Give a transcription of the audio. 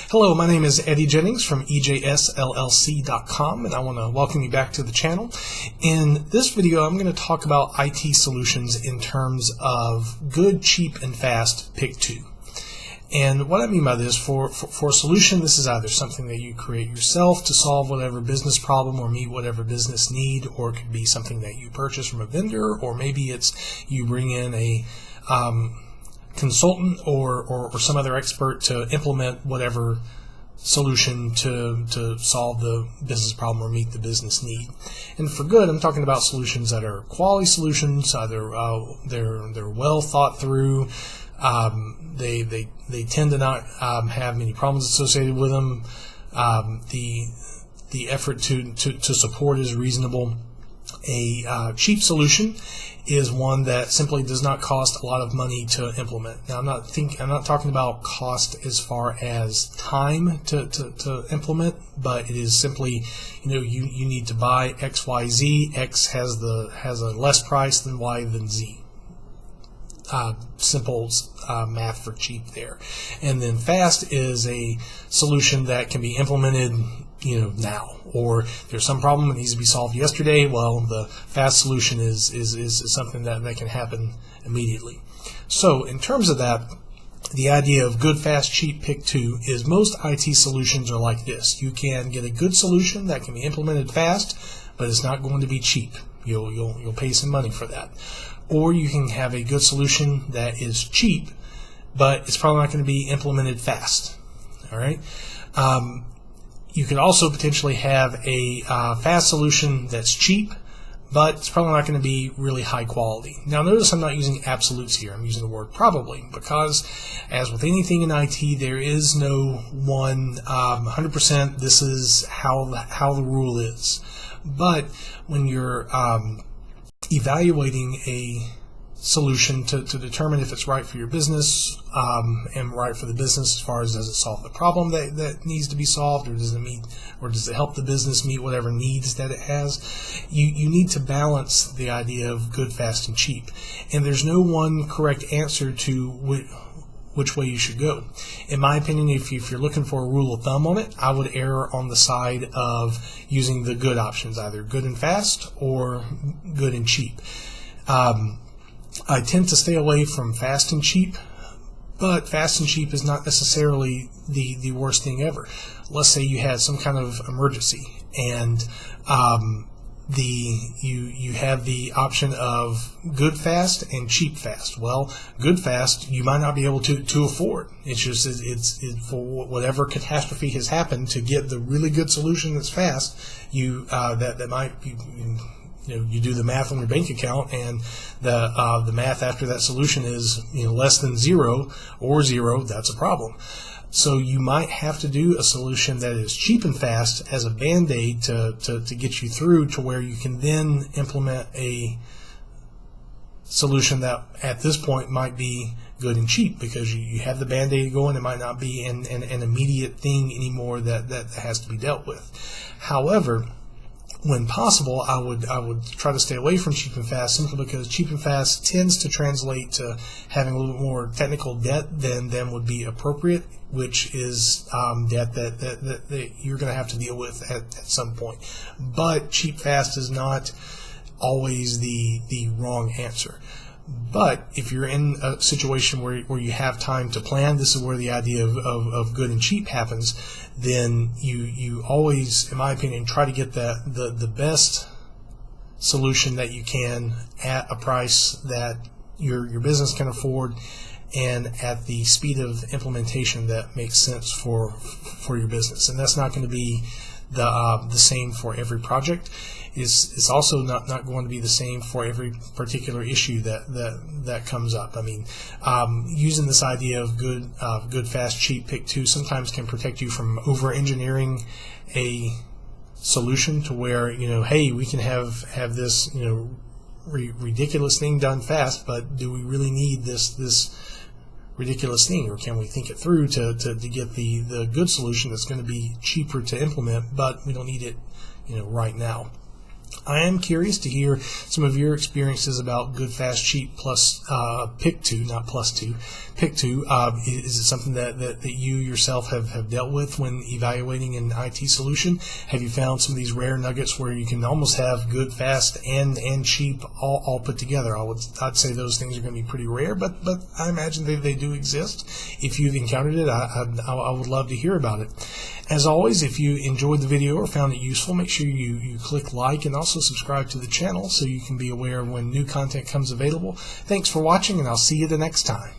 Hello, my name is Eddie Jennings from EJSLLC.com, and I want to welcome you back to the channel. In this video, I'm going to talk about IT solutions in terms of good, cheap, and fast pick two. And what I mean by this, for a solution, this is either something that you create yourself to solve whatever business problem or meet whatever business need, or it could be something that you purchase from a vendor, or maybe it's you bring in a consultant or some other expert to implement whatever solution to solve the business problem or meet the business need. And for good, I'm talking about solutions that are quality solutions. Either they're well thought through. They tend to not have many problems associated with them. The effort to support is reasonable. A cheap solution is one that simply does not cost a lot of money to implement. Now, I'm not talking about cost as far as time to implement, but it is simply, you need to buy X, Y, Z. X has a less price than Y than Z. Simple math for cheap there. And then fast is a solution that can be implemented now, or there's some problem that needs to be solved yesterday. Well, the fast solution is something that can happen immediately. So in terms of that, the idea of good, fast, cheap pick two is most IT solutions are like this. You can get a good solution that can be implemented fast, but it's not going to be cheap. You'll pay some money for that. Or you can have a good solution that is cheap, but it's probably not going to be implemented fast. All right. You could also potentially have a fast solution that's cheap, but it's probably not going to be really high quality. Now notice I'm not using absolutes here. I'm using the word probably, because as with anything in IT, there is no one 100% this is how the rule is. But when you're evaluating a solution to determine if it's right for your business and right for the business as far as does it solve the problem that needs to be solved, or does it help the business meet whatever needs that it has, you need to balance the idea of good, fast, and cheap. And there's no one correct answer to which way you should go. In my opinion, if you're looking for a rule of thumb on it, I would err on the side of using the good options, either good and fast or good and cheap. I tend to stay away from fast and cheap, but fast and cheap is not necessarily the worst thing ever. Let's say you had some kind of emergency, and you have the option of good fast and cheap fast. Well, good fast you might not be able to afford. It's just it's for whatever catastrophe has happened, to get the really good solution that's fast. That might be. You do the math on your bank account, and the math after that solution is less than zero or zero. That's a problem. So you might have to do a solution that is cheap and fast as a band-aid to get you through to where you can then implement a solution that at this point might be good and cheap, because you have the band-aid going. It might not be an immediate thing anymore that has to be dealt with. However, when possible, I would try to stay away from cheap and fast, simply because cheap and fast tends to translate to having a little bit more technical debt than would be appropriate, which is debt that you're going to have to deal with at some point. But cheap fast is not always the wrong answer. But if you're in a situation where you have time to plan, this is where the idea of good and cheap happens. Then you always, in my opinion, try to get the best solution that you can at a price that your business can afford, and at the speed of implementation that makes sense for your business. And that's not going to be the same for every project. It's also not going to be the same for every particular issue that comes up. I mean, using this idea of good, fast, cheap, pick two sometimes can protect you from over-engineering a solution to where hey, we can have this ridiculous thing done fast, but do we really need this ridiculous thing, or can we think it through to get the good solution that's going to be cheaper to implement, but we don't need it right now. I am curious to hear some of your experiences about Good, Fast, Cheap plus Pick 2, not plus 2. Pick 2, is it something that you yourself have dealt with when evaluating an IT solution? Have you found some of these rare nuggets where you can almost have good, fast, and cheap all put together? I'd say those things are going to be pretty rare, but I imagine they do exist. If you've encountered it, I would love to hear about it. As always, if you enjoyed the video or found it useful, make sure you click like and also subscribe to the channel so you can be aware of when new content comes available. Thanks for watching, and I'll see you the next time.